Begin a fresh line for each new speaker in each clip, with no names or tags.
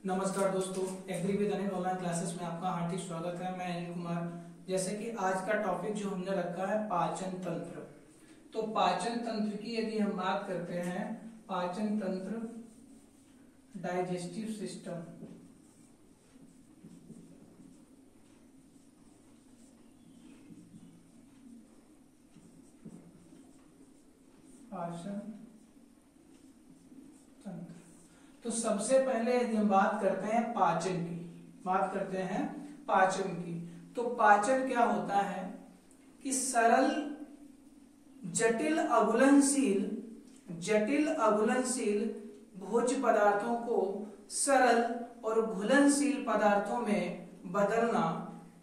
नमस्कार दोस्तों, agri with Anil online classes में आपका हार्दिक स्वागत है। मैं अनिल कुमार। जैसे कि आज का टॉपिक जो हमने रखा है पाचन तंत्र। तो पाचन तंत्र की यदि हम बात करते हैं, पाचन तंत्र डाइजेस्टिव सिस्टम, पाचन तंत्र। तो सबसे पहले यदि हम बात करते हैं पाचन की, तो पाचन क्या होता है कि सरल जटिल अघुलनशील भोज्य पदार्थों को सरल और घुलनशील पदार्थों में बदलना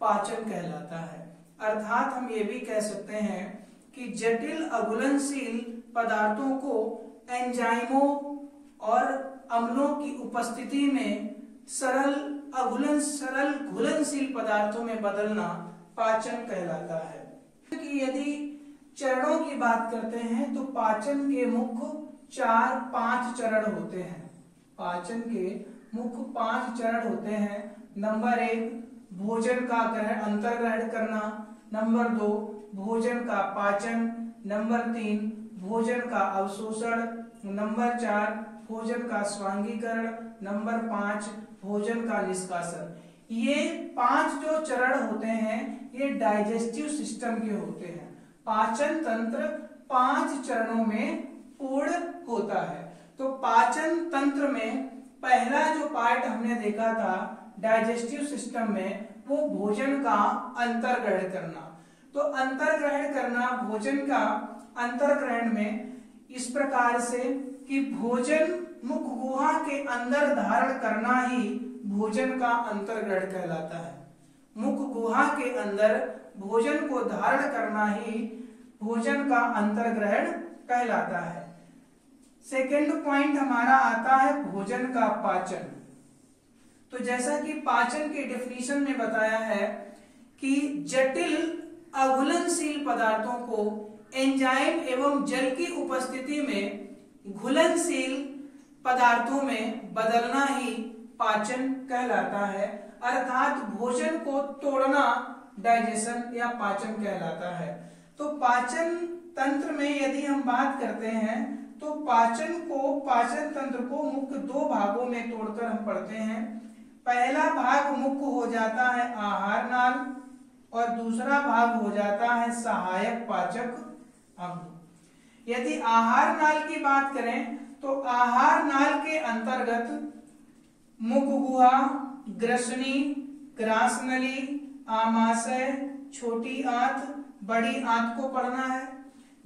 पाचन कहलाता है। अर्थात हम ये भी कह सकते हैं कि जटिल अघुलनशील पदार्थों को एंजाइमों और अम्लों की उपस्थिति में सरल घुलनशील पदार्थों में बदलना पाचन कहलाता है। कि यदि चरणों की बात करते हैं तो पाचन के मुख्य 4-5 चरण होते हैं। पाचन के मुख्य 5 चरण होते हैं। नंबर 1 भोजन का अंतर्ग्रहण करना, नंबर 2 भोजन का पाचन, नंबर 3 भोजन का अवशोषण, नंबर 4 भोजन का स्वांगीकरण, नंबर 5 भोजन का निष्कासन। ये 5 जो चरण होते हैं ये डाइजेस्टिव सिस्टम के होते हैं। पाचन तंत्र 5 चरणों में पूर्ण होता है। तो पाचन तंत्र में पहला जो पार्ट हमने देखा था डाइजेस्टिव सिस्टम में, वो भोजन का अंतर्ग्रहण करना। तो अंतर्ग्रहण करना, भोजन का अंतर्ग्रहण में इस प्रकार से कि भोजन मुख गुहा के अंदर धारण करना ही भोजन का अंतर्ग्रहण कहलाता है। मुख गुहा के अंदर भोजन को धारण करना ही भोजन का अंतर्ग्रहण कहलाता है। सेकंड पॉइंट हमारा आता है भोजन का पाचन। तो जैसा कि पाचन के डेफिनेशन में बताया है कि जटिल अघुलनशील पदार्थों को एंजाइम एवं जल की उपस्थिति में घुलनशील पदार्थों में बदलना ही पाचन कहलाता है। अर्थात भोजन को तोड़ना डाइजेशन या पाचन कहलाता है। तो पाचन तंत्र में यदि हम बात करते हैं तो पाचन तंत्र को मुख्य 2 भागों में तोड़कर हम पढ़ते हैं। पहला भाग मुख्य हो जाता है आहार नाल और दूसरा भाग हो जाता है सहायक पाचक अंग। यदि आहार नाल की बात करें तो आहार नाल के अंतर्गत मुख गुहा, ग्रसनी, ग्रासनली, आमाशय, छोटी आंत, बड़ी आंत को पढ़ना है।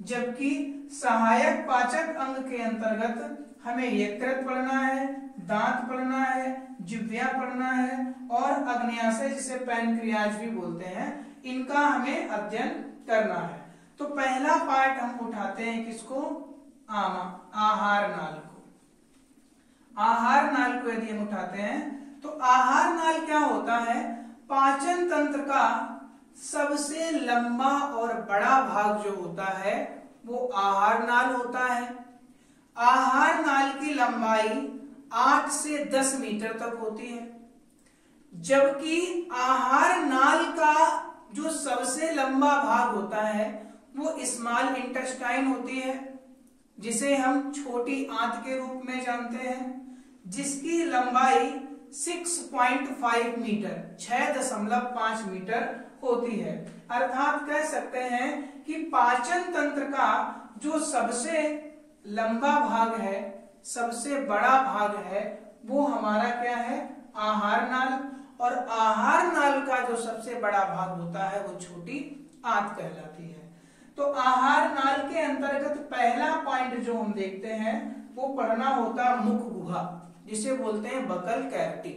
जबकि सहायक पाचक अंग के अंतर्गत हमें यकृत पढ़ना है, दांत पढ़ना है, जिह्वा पढ़ना है और अग्न्याशय जिसे पैनक्रियाज भी बोलते हैं, इनका हमें अध्ययन करना है। तो पहला पार्ट हम उठाते हैं किसको? आहार नाल को। आहार नाल को यदि हम उठाते हैं तो आहार नाल क्या होता है? पाचन तंत्र का सबसे लंबा और बड़ा भाग जो होता है वो आहार नाल होता है। आहार नाल की लंबाई 8 से 10 मीटर तक होती है। जबकि आहार नाल का जो सबसे लंबा भाग होता है वो स्मॉल इंटेस्टाइन होती है, जिसे हम छोटी आंत के रूप में जानते हैं, जिसकी लंबाई 6.5 मीटर 6.5 मीटर होती है। अर्थात कह सकते हैं कि पाचन तंत्र का जो सबसे लंबा भाग है, सबसे बड़ा भाग है, वो हमारा क्या है? आहार नाल। और आहार नाल का जो सबसे बड़ा भाग होता है वो छोटी आंत कहलाती है। तो आहार नाल के अंतर्गत पहला पॉइंट जो हम देखते हैं वो पढ़ना होता मुख गुहा, जिसे बोलते हैं बकल कैविटी।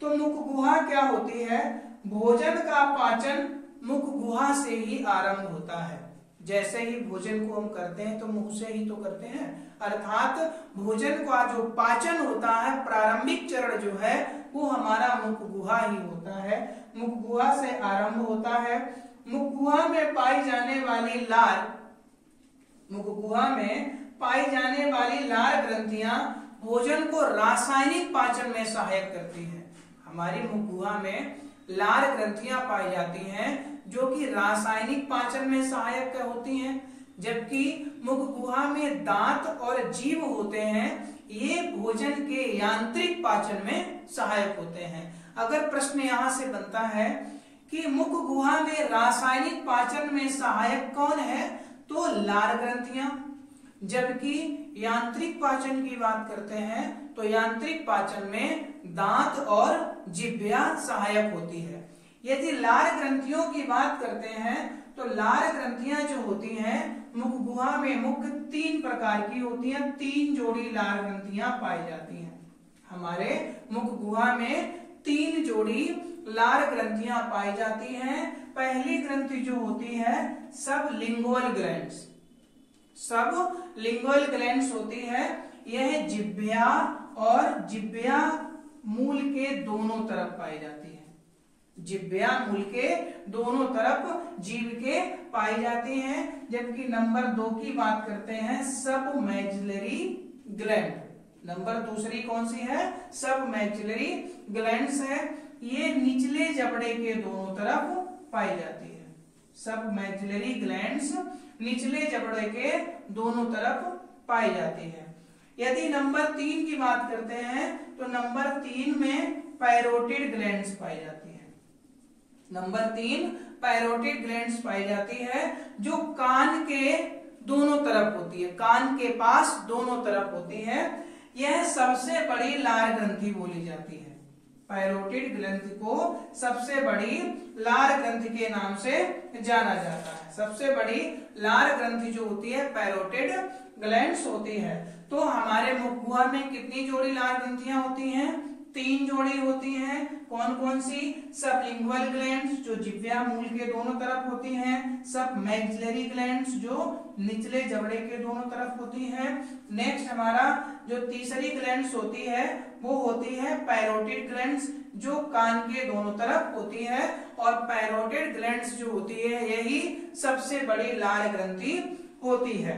तो मुख गुहा क्या होती है? भोजन का पाचन मुख गुहा से ही आरंभ होता है। जैसे ही भोजन को हम करते हैं तो मुख से ही तो करते हैं। अर्थात भोजन का जो पाचन होता है, प्रारंभिक चरण जो है वो हमारा मुख गुहा ही होता है। मुख गुहा से आरंभ होता है। मुख गुहा में पाई जाने वाली लार, मुख गुहा में पाई जाने वाली लार ग्रंथियां भोजन को रासायनिक पाचन में सहायक करती है। हमारी मुख गुहा में लार ग्रंथियां पाई जाती हैं जो कि रासायनिक पाचन में सहायक होती हैं, जबकि मुख गुहा में दांत और जीभ होते हैं, ये भोजन के यांत्रिक पाचन में सहायक होते हैं। अगर प्रश्न यहां से बनता है कि मुख गुहा में रासायनिक पाचन में सहायक कौन है, तो लार ग्रंथियां, जबकि यांत्रिक पाचन की बात करते हैं तो यांत्रिक पाचन में दांत और जिह्वा सहायक होती है। यदि लार ग्रंथियों की बात करते हैं तो लार ग्रंथियां जो होती हैं मुख गुहा में मुख्य 3 प्रकार की होती हैं। 3 जोड़ी लार ग्रंथियां पाई जाती हैं। हमारे मुख गुहा में 3 जोड़ी लार ग्रंथियां पाई जाती हैं। पहली ग्रंथि जो होती है सबलिंगुअल ग्लैंड्स, सबलिंगुअल ग्लैंड्स होती है। यह जिह्वा और जिह्वा मूल के दोनों तरफ पाई जाती है। जिह्वा मूल के दोनों तरफ जीभ के पाई जाती हैं। जबकि नंबर 2 की बात करते हैं सबमैक्सिलरी ग्लैंड। नंबर दूसरी कौन सी है, सबमैक्सिलरी ग्लैंड्स है। ये निचले जबड़े के दोनों तरफ पाई जाती है। सबमैक्सिलरी ग्लैंड्स निचले जबड़े के दोनों तरफ पाई जाती है। यदि नंबर 3 की बात करते हैं तो नंबर 3 में पैरोटिड ग्लैंड्स पाई जाती है। नंबर 3 पैरोटिड ग्लैंड्स पाई जाती है जो कान के दोनों तरफ होती है, कान के पास दोनों तरफ होती है। यह सबसे बड़ी लार ग्रंथि बोली जाती है। पैरोटिड ग्रंथि को सबसे बड़ी लार ग्रंथि के नाम से जाना जाता है। सबसे बड़ी लार ग्रंथि जो होती है पैरोटिड ग्लैंड्स होती है। तो हमारे मुख गुहा में कितनी जोड़ी लार ग्रंथियां होती हैं, 3 जोड़ी होती हैं। कौन कौन सी, सबलिंगुअल ग्लैंड्स जो जिह्वा मूल के दोनों तरफ होती हैं, सबमैक्सिलरी ग्लैंड्स जो निचले जबड़े के दोनों तरफ होती हैं। नेक्स्ट हमारा जो तीसरी ग्लैंड्स होती है वो होती है पैरोटिड ग्लैंड्स जो कान के दोनों तरफ होती है। और पैरोटिड ग्लैंड्स जो होती है यही सबसे बड़ी लार ग्रंथि होती है।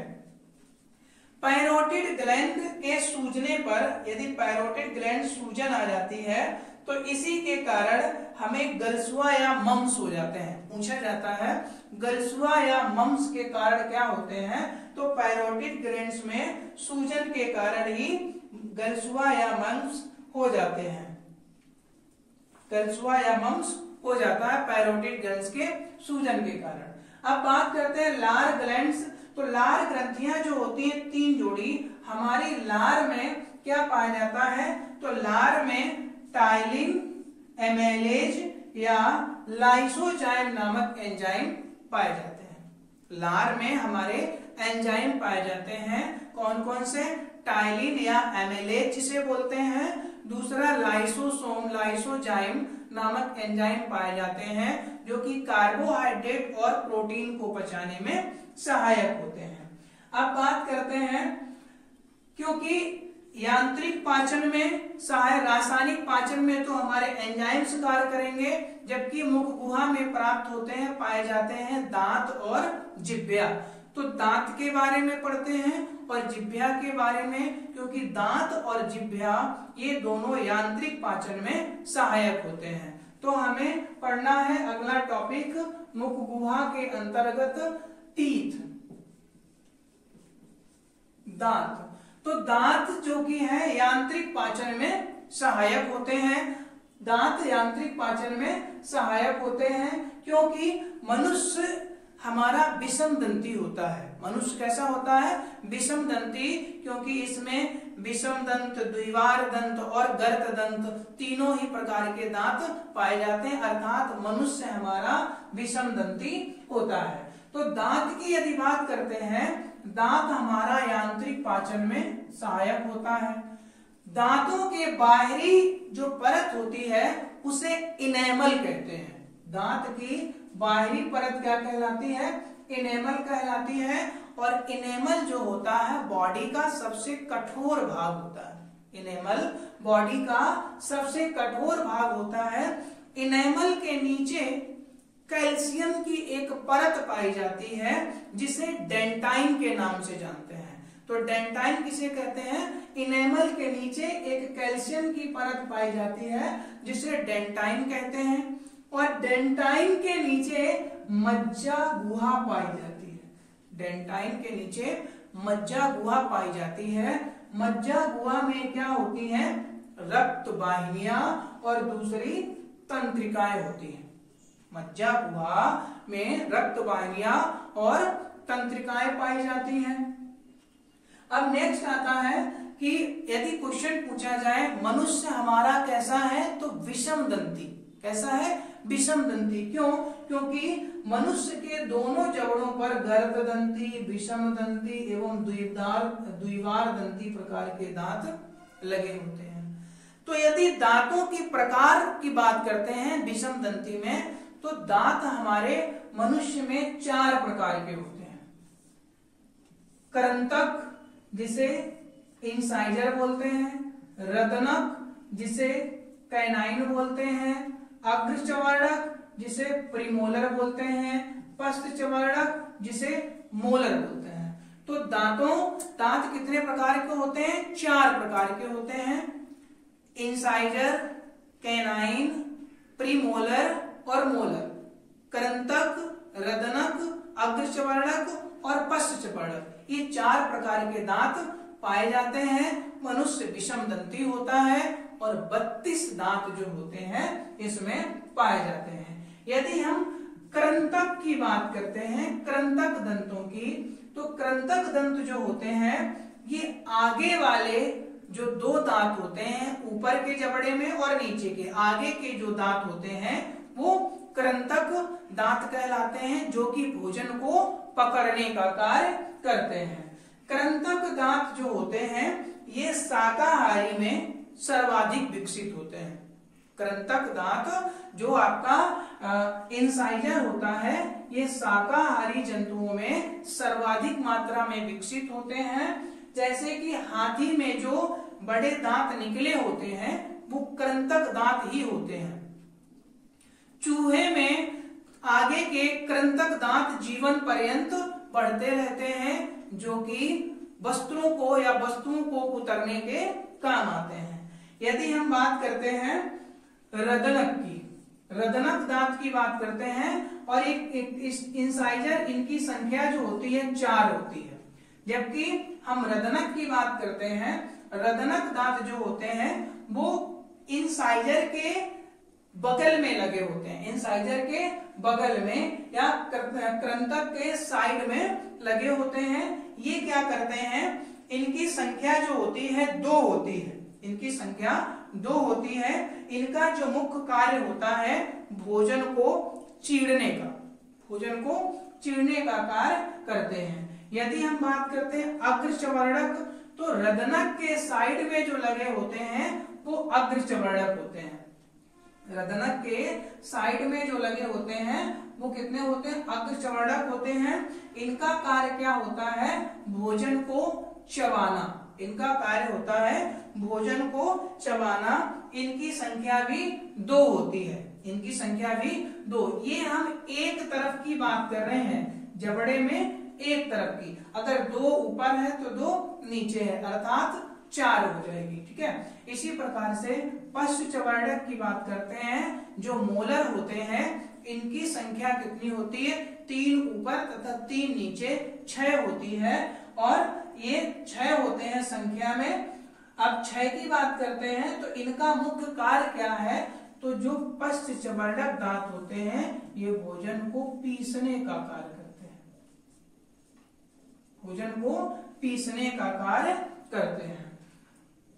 पैरोटिड ग्लैंड के सूजने पर, यदि पैरोटिड ग्लैंड सूजन आ जाती है तो इसी के कारण हमें गलसुआ या मम्स हो जाते हैं। पूछा जाता है गलसुआ या मम्स के कारण क्या होते हैं, तो पैरोटिड ग्लैंड्स में सूजन के कारण ही गलसुआ या मम्स हो जाते हैं। गलसुआ या मम्स हो जाता है पैरोटिड ग्लैंड्स के सूजन के कारण। अब बात करते हैं लार ग्लैंड्स। तो लार ग्रंथियां जो होती हैं 3 जोड़ी, हमारी लार में क्या पाया जाता है, तो लार में टाइलिन, एमेलेज या लाइसोजाइम नामक एंजाइम पाए जाते हैं। लार में हमारे एंजाइम पाए जाते हैं। कौन कौन से, टाइलिन या एमेलेज जिसे बोलते हैं, दूसरा लाइसोजाइम नामक एंजाइम पाए जाते हैं जो कि कार्बोहाइड्रेट और प्रोटीन को पचाने में सहायक होते हैं। अब बात करते हैं, क्योंकि यांत्रिक पाचन में सहायक, रासायनिक पाचन में तो हमारे एंजाइम्स कार्य करेंगे, जबकि मुख गुहा में प्राप्त होते हैं, पाए जाते हैं दांत और जिह्वा। तो दांत के बारे में पढ़ते हैं और जिह्वा के बारे में, क्योंकि दांत और जिह्वा ये दोनों यांत्रिक पाचन में सहायक होते हैं। तो हमें पढ़ना है अगला टॉपिक मुख गुहा के अंतर्गत टीथ, दांत। तो दांत जो कि है यांत्रिक पाचन में सहायक होते हैं। दांत यांत्रिक पाचन में सहायक होते हैं क्योंकि मनुष्य हमारा विषम दंती होता है। मनुष्य कैसा होता है, विषम दंती, क्योंकि इसमें विषम दंत, द्विवार दंत और गर्त दंत तीनों ही प्रकार के दांत पाए जाते हैं, अर्थात मनुष्य हमारा विषम दंती होता है। तो दांत की यदि बात करते हैं, दांत हमारा यांत्रिक पाचन में सहायक होता है। दांतों के बाहरी जो परत होती है उसे इनेमल कहते हैं। दांत की बाहरी परत क्या कहलाती है, इनेमल कहलाती है। और इनेमल जो होता है बॉडी का सबसे कठोर भाग होता है। इनेमल बॉडी का सबसे कठोर भाग होता है। इनेमल के नीचे कैल्शियम की एक परत पाई जाती है जिसे डेंटाइन के नाम से जानते हैं। तो डेंटाइन किसे कहते हैं? इनेमल के नीचे एक कैल्शियम की परत पाई जाती है जिसे डेंटाइन कहते हैं, और डेंटाइन के नीचे मज्जा गुहा पाई जाती है। डेंटाइन के नीचे मज्जा गुहा पाई जाती है। मज्जा गुहा में क्या होती है? रक्त वाहिनियां और दूसरी तंत्रिकाएं होती हैं। मज्जा गुहा में रक्त वाहिनियां और तंत्रिकाएं पाई जाती हैं। अब नेक्स्ट आता है कि यदि क्वेश्चन पूछा जाए मनुष्य हमारा कैसा है, तो विषम दंती। कैसा है? विषम दंती। क्यों? क्योंकि मनुष्य के दोनों जबड़ों पर गर्भ दंती, विषम दंती एवं द्विवार दंती प्रकार के दांत लगे होते हैं। तो यदि दांतों की प्रकार की बात करते हैं विषम दंती में, तो दांत हमारे मनुष्य में 4 प्रकार के होते हैं। करंतक जिसे इंसाइजर बोलते हैं, रदनक जिसे कैनाइन बोलते हैं, अग्रचवर्णक जिसे प्रीमोलर बोलते हैं, पश्चवर्णक जिसे मोलर बोलते हैं। तो दांत कितने प्रकार के होते हैं? 4 प्रकार के होते हैं। इंसाइजर, कैनाइन, प्रीमोलर और मोलर। करंतक, रदनक, अग्रचवर्णक और पश्चवर्णक, ये 4 प्रकार के दांत पाए जाते हैं। मनुष्य विषम दंती होता है और 32 दांत जो होते हैं इसमें पाए जाते हैं। यदि हम कृंतक की बात करते हैं, कृंतक दंतों की, तो कृंतक दंत जो होते हैं ये आगे वाले जो 2 दांत होते हैं ऊपर के जबड़े में और नीचे के आगे के जो दांत होते हैं वो कृंतक दांत कहलाते हैं, जो कि भोजन को पकड़ने का कार्य करते हैं। कृंतक दांत जो होते हैं ये शाकाहारी में सर्वाधिक विकसित होते हैं। कृंतक दांत जो आपका इंसाइजर होता है ये शाकाहारी जंतुओं में सर्वाधिक मात्रा में विकसित होते हैं। जैसे कि हाथी में जो बड़े दांत निकले होते हैं वो कृंतक दांत ही होते हैं। चूहे में आगे के कृंतक दांत जीवन पर्यंत बढ़ते रहते हैं, जो कि वस्त्रों को उतरने के काम आते हैं। यदि हम बात करते हैं रदनक की, रदनक दांत की बात करते हैं, और एक इंसाइजर, इनकी संख्या जो होती है 4 होती है। जबकि हम रदनक की बात करते हैं, रदनक दांत जो होते हैं वो इंसाइजर के बगल में लगे होते हैं। इंसाइजर के बगल में या कृंतक के साइड में लगे होते हैं। ये क्या करते हैं? इनकी संख्या जो होती है 2 होती है। इनकी संख्या 2 होती है। इनका जो मुख्य कार्य होता है भोजन को चीरने का कार्य करते हैं। यदि हम बात करते हैं अग्रचवर्णक, तो रदनक के साइड में जो लगे होते हैं वो अग्रचवर्णक होते हैं। रदनक के साइड में जो लगे होते हैं वो कितने होते हैं? अग्रचवर्णक होते हैं। इनका कार्य क्या होता है? भोजन को चबाना। इनका कार्य होता है भोजन को चबाना। इनकी संख्या भी 2 होती है। इनकी संख्या भी 2। ये हम एक तरफ की बात कर रहे हैं, जबड़े में एक तरफ की। अगर 2 ऊपर है तो 2 नीचे है, अर्थात 4 हो जाएगी। ठीक है। इसी प्रकार से पश्चवर्णक की बात करते हैं, जो मोलर होते हैं, इनकी संख्या कितनी होती है? 3 ऊपर तथा 3 नीचे, 6 होती है। और ये 6 होते हैं संख्या में। अब 6 की बात करते हैं तो इनका मुख्य कार्य क्या है? तो जो पश्चवर्णक दांत होते हैं ये भोजन को पीसने का कार्य करते हैं। भोजन को पीसने का कार्य करते हैं।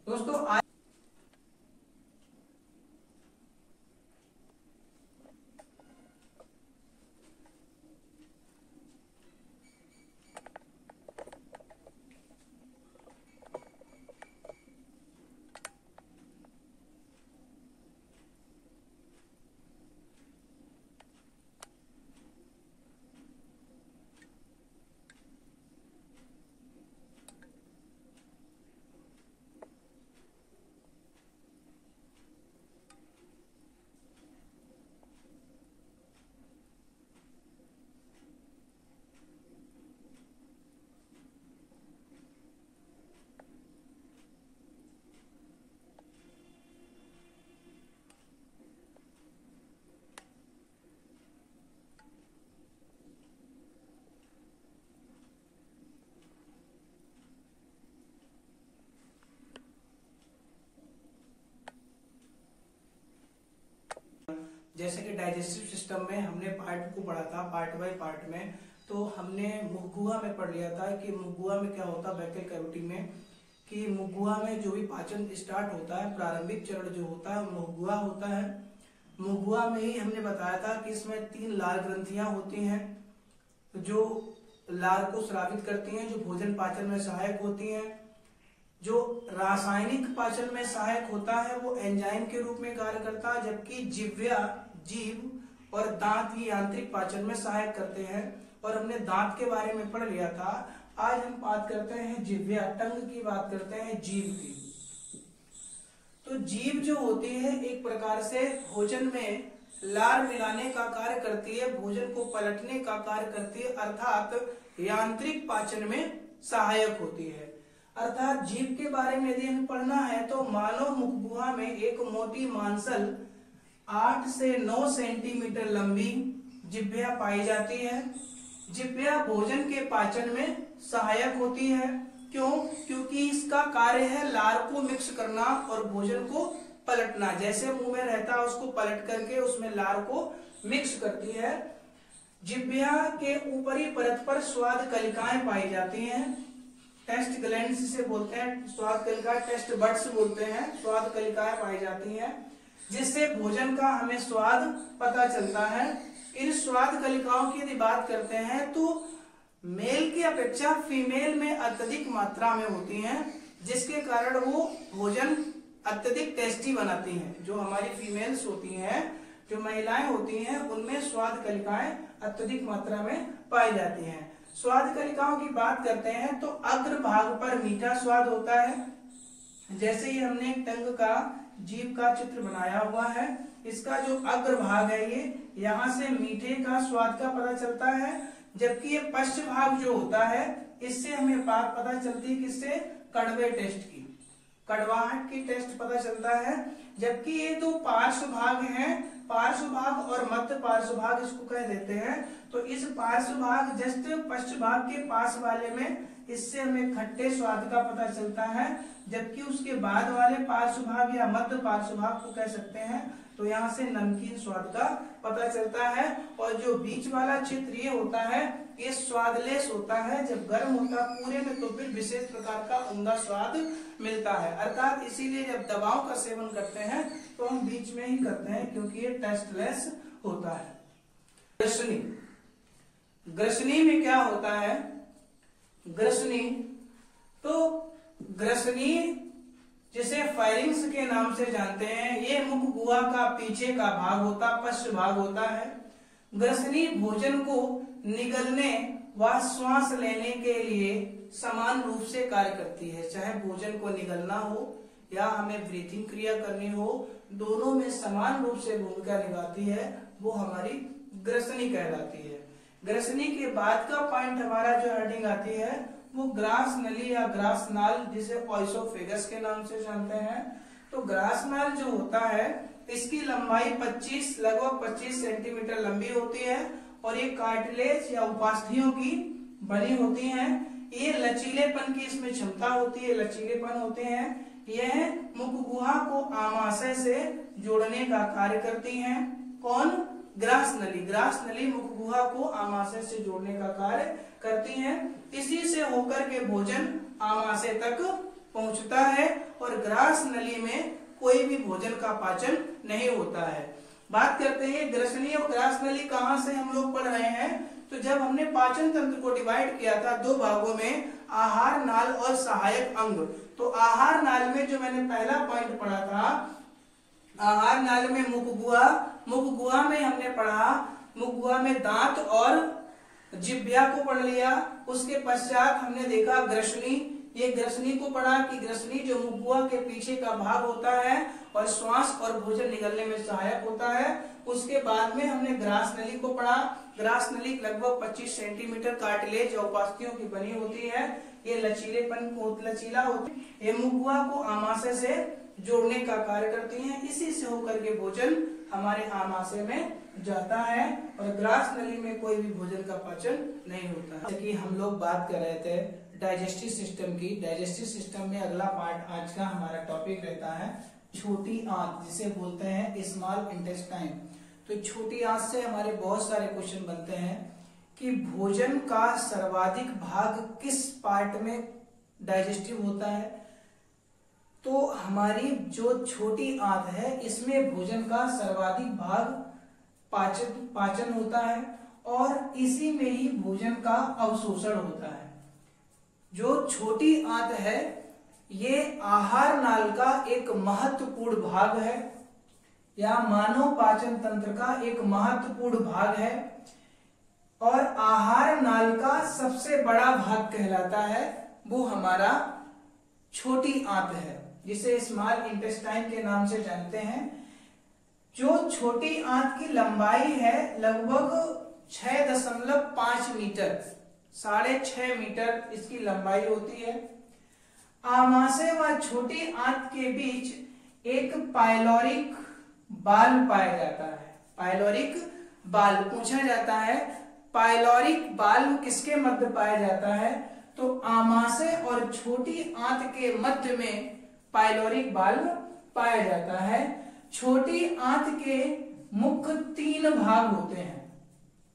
दोस्तों जैसे कि डाइजेस्टिव सिस्टम में हमने पार्ट को पढ़ा था, पार्ट बाय पार्ट में, तो हमने मुख-गुहा में पढ़ लिया था कि मुख-गुहा में क्या होता है बैकल कैविटी में, कि मुख-गुहा में जो भी पाचन स्टार्ट होता है, प्रारंभिक चरण जो होता है मुख-गुहा होता है। मुख-गुहा में ही हमने बताया था कि इसमें 3 लाल ग्रंथियां होती हैं जो लार को स्रावित करती हैं, जो भोजन पाचन में सहायक होती हैं। जो रासायनिक पाचन में सहायक होता है वो एंजाइम के रूप में कार्य करता है, जबकि जिह्वा, जीभ और दांत ही यांत्रिक पाचन में सहायक करते हैं। और हमने दांत के बारे में पढ़ लिया था। आज हम बात करते हैं जिह्वा, टंग की बात करते हैं, जीभ की। तो जीभ जो होती है एक प्रकार से भोजन में लार मिलाने का कार्य करती है, भोजन को पलटने का कार्य करती है, अर्थात यांत्रिक पाचन में सहायक होती है। अर्थात जीभ के बारे में यदि हमें पढ़ना है तो मानव मुख-गुहा में एक मोटी मांसल 8 से 9 सेंटीमीटर लंबी जिह्वा पाई जाती है। जिह्वा भोजन के पाचन में सहायक होती है। क्यों? क्योंकि इसका कार्य है लार को मिक्स करना और भोजन को पलटना। जैसे मुंह में रहता है उसको पलट करके उसमें लार को मिक्स करती है। जिह्वा के ऊपरी परत पर स्वाद कलिकाएं पाई जाती हैं। टेस्ट ग्लैंड्स जिसे बोलते हैं, स्वाद कलिका, टेस्ट बड्स बोलते हैं, स्वाद कलिकाएं पाई जाती हैं जिससे भोजन का हमें स्वाद पता चलता है। इन स्वाद कलिकाओं की यदि बात करते हैं तो मेल की अपेक्षा फीमेल में अत्यधिक मात्रा में होती हैं, जिसके कारण वो भोजन अत्यधिक टेस्टी बनाती हैं। जो हमारी फीमेल्स होती हैं, जो महिलाएं होती हैं, उनमें स्वाद कलिकाएं अत्यधिक मात्रा में पाई जाती हैं। स्वाद कलिकाओं की बात करते हैं तो अग्र भाग पर मीठा स्वाद होता है। जैसे ही हमने टंग का, जीभ का चित्र बनाया हुआ है, इसका जो अग्र भाग है ये, यहाँ से मीठे का स्वाद का पता चलता है, जबकि ये पश्च भाग जो होता है इससे हमें बात पता चलती है किससे? कड़वे टेस्ट की, कड़वाहट की टेस्ट पता चलता है। जबकि ये दो पार्श्व भाग हैं, पार्श्व भाग और मध्य पार्श्व भाग इसको कह देते हैं। तो इस पार्श्व भाग जस्ट पश्च भाग के पास वाले में इससे हमें खट्टे स्वाद का पता चलता है, जबकि उसके बाद वाले पार्श्व भाग या मध्य पार्श्व भाग को कह सकते हैं तो यहाँ से नमकीन स्वाद का पता चलता है। और जो बीच वाला चित्र ये होता है ये स्वादलेस होता है, जब गर्म होता है पूरे में तो फिर विशेष प्रकार का उम्दा स्वाद मिलता है। अर्थात इसीलिए जब दवाओं का सेवन करते हैं तो हम बीच में ही करते हैं क्योंकि ये टेस्टलेस होता है। ग्रसनी, ग्रसनी में क्या होता है? ग्रसनी, तो ग्रसनी जिसे फायरिंग्स के नाम से जानते हैं, ये मुख गुहा का पीछे का भाग होता, पश्च भाग होता है। ग्रसनी भोजन को निगलने व श्वास लेने के लिए समान रूप से कार्य करती है। चाहे भोजन को निगलना हो या हमें ब्रीथिंग क्रिया करनी हो, दोनों में समान रूप से भूमिका निभाती है, वो हमारी ग्रसनी कहलाती है। ग्रसनी के बाद का पॉइंट हमारा जो हेडिंग आती है वो ग्रास नली या ग्रास नाल, जिसे ओइसोफेगस के नाम से जानते हैं। तो ग्रास नाल जो होता है इसकी लंबाई लगभग 25 सेंटीमीटर लंबी होती है और ये कार्टिलेज या उपास्थियों की बनी होती हैं। ये लचीलेपन की इसमें क्षमता होती है, लचीलेपन होते हैं। यह मुख गुहा को आमाशय से जोड़ने का कार्य करती हैं। कौन? ग्रास नली। ग्रास नली मुख गुहा को आमाशय से जोड़ने का कार्य करती हैं। इसी से होकर के भोजन आमाशय तक पहुंचता है और ग्रास नली में कोई भी भोजन का पाचन नहीं होता है। बात करते हैं ग्रसनी और ग्रास नली कहां से हम लोग पढ़ रहे हैं। तो जब हमने पाचन तंत्र को डिवाइड किया था 2 भागों में, आहार नाल और सहायक अंग, तो आहार नाल में जो मैंने पहला पॉइंट पढ़ा था, आहार नाल में मुख गुहा, मुख गुहा में हमने पढ़ा, मुख गुहा में दांत और जिह्वा को पढ़ लिया। उसके पश्चात हमने देखा ग्रसनी, ये ग्रसनी को पढ़ा कि ग्रसनी जो मुख गुहा के पीछे का भाग होता है और श्वास और भोजन निगलने में सहायक होता है। उसके बाद में हमने ग्रास नली को पढ़ा। ग्रास नली लगभग 25 सेंटीमीटर कार्टिलेज और उपास्थियों की बनी होती है। ये लचीलेपन लचीला होती है। ये मुख गुहा को आमाशय से जोड़ने का कार्य करती हैं। इसी से होकर के भोजन हमारे आमाशय में जाता है और ग्रास नली में कोई भी भोजन का पाचन नहीं होता है। कि हम लोग बात कर रहे थे डाइजेस्टिव सिस्टम की। डाइजेस्टिव सिस्टम में अगला पार्ट आज का हमारा टॉपिक रहता है छोटी आंत, जिसे बोलते हैं स्मॉल इंटेस्टाइन। तो छोटी आंत से हमारे बहुत सारे क्वेश्चन बनते हैं कि भोजन का सर्वाधिक भाग किस पार्ट में डाइजेस्टिव होता है। तो हमारी जो छोटी आंत है इसमें भोजन का सर्वाधिक भाग पाचन होता है और इसी में ही भोजन का अवशोषण होता है। जो छोटी आंत है ये आहार नाल का एक महत्वपूर्ण भाग है या मानव पाचन तंत्र का एक महत्वपूर्ण भाग है और आहार नाल का सबसे बड़ा भाग कहलाता है वो हमारा छोटी आंत है, जिसे स्मॉल इंटेस्टाइन के नाम से जानते हैं। जो छोटी आंत की लंबाई है लगभग 6.5 मीटर, 6.5 मीटर इसकी लंबाई होती है। आमाशय व छोटी आंत के बीच एक पाइलोरिक बाल पाया जाता है। पाइलोरिक बाल पूछा जाता है, पाइलोरिक बाल किसके मध्य पाया जाता है? तो आमाशय और छोटी आंत के मध्य में पाइलोरिक बाल्व पाया जाता है। छोटी आंत के मुख्य 3 भाग होते हैं।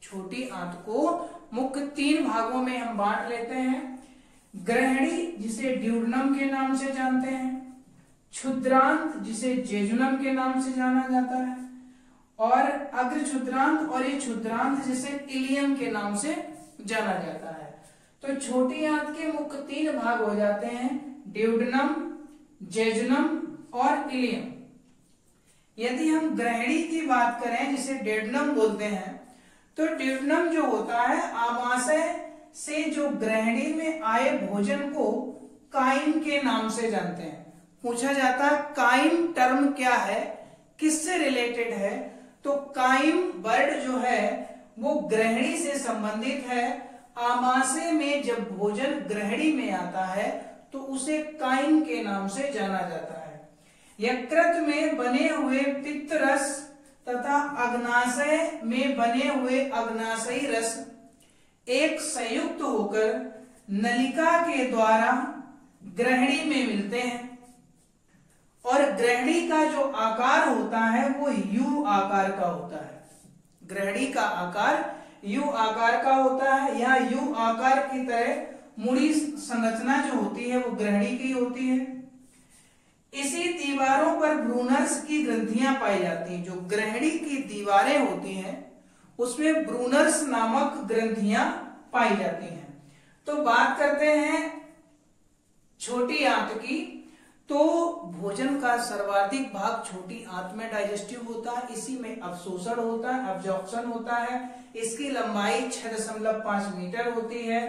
छोटी आंत को मुख्य 3 भागों में हम बांट लेते हैं। ग्रहणी जिसे ड्यूडनम के नाम से जानते हैं, क्षुद्रांत जिसे जेजुनम के नाम से जाना जाता है और अग्र क्षुद्रांत और ये क्षुद्रांत जिसे इलियम के नाम से जाना जाता है। तो छोटी आंत के मुख्य 3 भाग हो जाते हैं, ड्यूडनम, जेजुनम और इलियम। यदि हम ग्रहणी की बात करें जिसे ड्यूडनम बोलते हैं, तो ड्यूडनम जो होता है आमाशय से जो ग्रहणी में आए भोजन को काइम के नाम से जानते हैं। पूछा जाता है काइम टर्म क्या है, किससे रिलेटेड है? तो काइम वर्ड जो है वो ग्रहणी से संबंधित है। आमाशय में जब भोजन ग्रहणी में आता है तो उसे काइम के नाम से जाना जाता है। यकृत में बने हुए पित्त रस तथा अग्नाशय में बने हुए अग्नाशयी रस एक संयुक्त होकर नलिका के द्वारा ग्रहणी में मिलते हैं और ग्रहणी का जो आकार होता है वो यू आकार का होता है। ग्रहणी का आकार यू आकार का होता है। यहाँ यू आकार की तरह मुड़ी संरचना जो होती है वो ग्रहणी की होती है। इसी दीवारों पर ब्रूनर्स की ग्रंथियां पाई जाती हैं। जो ग्रहणी की दीवारें होती हैं उसमें ब्रूनर्स नामक ग्रंथियां पाई जाती हैं। तो बात करते हैं छोटी आंत की, तो भोजन का सर्वाधिक भाग छोटी आंत में डाइजेस्टिव होता है, इसी में अवशोषण होता है, अब्जॉर्प्शन होता है। इसकी लंबाई 6.5 मीटर होती है।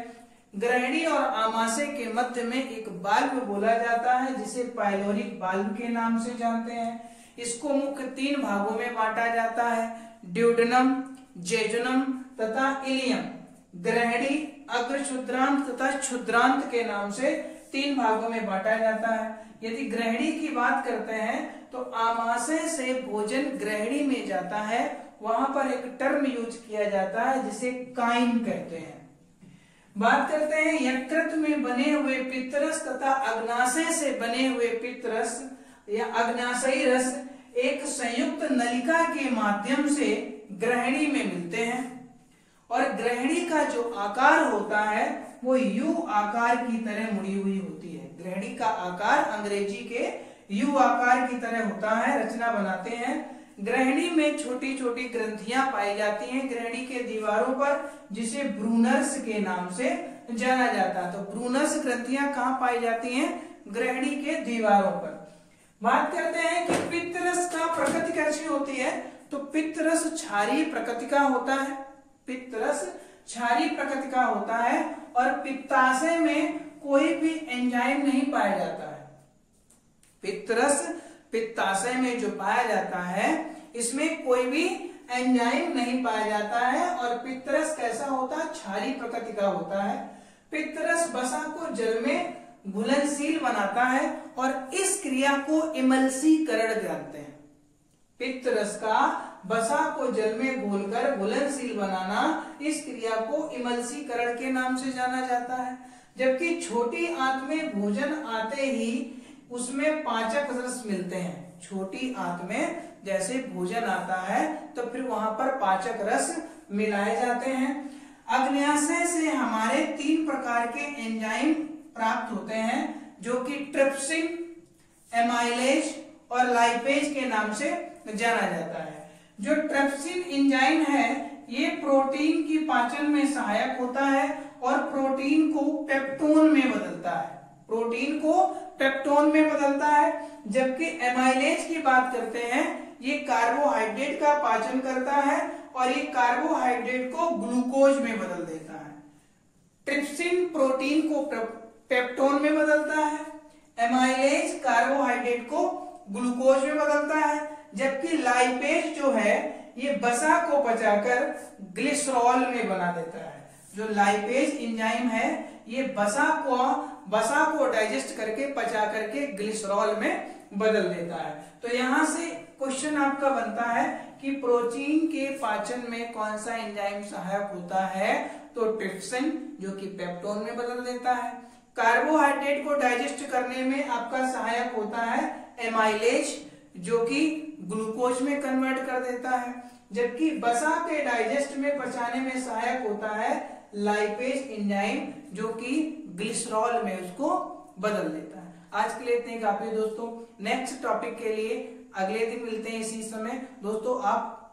ग्रहणी और आमाशय के मध्य में एक बाल्व बोला जाता है जिसे पाइलोरिक बाल्व के नाम से जानते हैं। इसको मुख्य 3 भागों में बांटा जाता है, ड्यूडनम, जेजुनम तथा इलियम। ग्रहणी, अग्र क्षुद्रांत तथा क्षुद्रांत के नाम से 3 भागों में बांटा जाता है। यदि ग्रहणी की बात करते हैं तो आमाशय से भोजन ग्रहणी में जाता है, वहां पर एक टर्म यूज किया जाता है जिसे काइम कहते हैं। बात करते हैं यकृत में बने हुए पित्तरस तथा अग्नाशय से बने हुए पित्तरस या अग्नाशयी रस एक संयुक्त नलिका के माध्यम से ग्रहणी में मिलते हैं और ग्रहणी का जो आकार होता है वो यू आकार की तरह मुड़ी हुई होती है। ग्रहणी का आकार अंग्रेजी के यू आकार की तरह होता है, रचना बनाते हैं। ग्रहणी में छोटी छोटी ग्रंथियां पाई जाती हैं ग्रहणी के दीवारों पर, जिसे ब्रूनर्स के नाम से जाना जाता है। तो ब्रूनर्स ग्रंथियां कहाँ पाई जाती हैं? ग्रहणी के दीवारों पर। बात करते हैं कि पित्तरस का प्रकृति कैसी होती है, तो पित्तरस क्षारीय प्रकृति का होता है। पित्तरस क्षारीय प्रकृति का होता है और पित्ताशय में कोई भी एंजाइम नहीं पाया जाता है। पित्तरस पित्ताशय में जो पाया जाता है इसमें कोई भी एंजाइम नहीं पाया जाता है और पित्तरस कैसा होता है? क्षारीय प्रकृति का होता है। पित्तरस वसा को जल में घुलनशील बनाता है और इस क्रिया को इमल्सीकरण कहते हैं। पित्तरस का वसा को जल में घोलकर घुलनशील बनाना, इस क्रिया को इमल्सीकरण के नाम से जाना जाता है। जबकि छोटी आंत में भोजन आते ही उसमें पाचक रस मिलते हैं। छोटी आंत में जैसे भोजन आता है तो फिर वहां पर पाचक रस मिलाए जाते हैं। अग्न्याशय से हमारे 3 प्रकार के एंजाइम प्राप्त होते हैं जो कि ट्रिप्सिन, एमाइलेज और लाइपेज के नाम से जाना जाता है। जो ट्रिप्सिन एंजाइम है ये प्रोटीन की पाचन में सहायक होता है और प्रोटीन को पेप्टोन में बदलता है, प्रोटीन को पेप्टोन में बदलता है। जबकि एमाइलेज की बात करते हैं ये कार्बोहाइड्रेट का पाचन करता है और ये कार्बोहाइड्रेट को ग्लूकोज में बदल देता है। ट्रिप्सिन प्रोटीन को पेप्टोन में बदलता है, एमाइलेज कार्बोहाइड्रेट को ग्लूकोज में बदलता है, जबकि लाइपेज जो है ये वसा को पचाकर ग्लिसरॉल में बना देता है। जो लाइपेज एंजाइम है ये वसा को डाइजेस्ट करके पचा करके ग्लिसरॉल में बदल देता है। तो यहां से क्वेश्चन आपका बनता है कि प्रोटीन के पाचन में कौन सा एंजाइम सहायक होता है, तो ट्रिप्सिन जो कि पेप्टोन में बदल देता है। कार्बोहाइड्रेट को डाइजेस्ट करने में आपका सहायक होता है एमाइलेज जो कि ग्लूकोज में कन्वर्ट कर देता है, जबकि वसा के डाइजेस्ट में पचाने में सहायक होता है लाइपेज एंजाइम जो कि ग्लिसरॉल में उसको बदल देता है। आज के लिए इतने काफी दोस्तों, नेक्स्ट टॉपिक के लिए अगले दिन मिलते हैं इसी समय। दोस्तों आप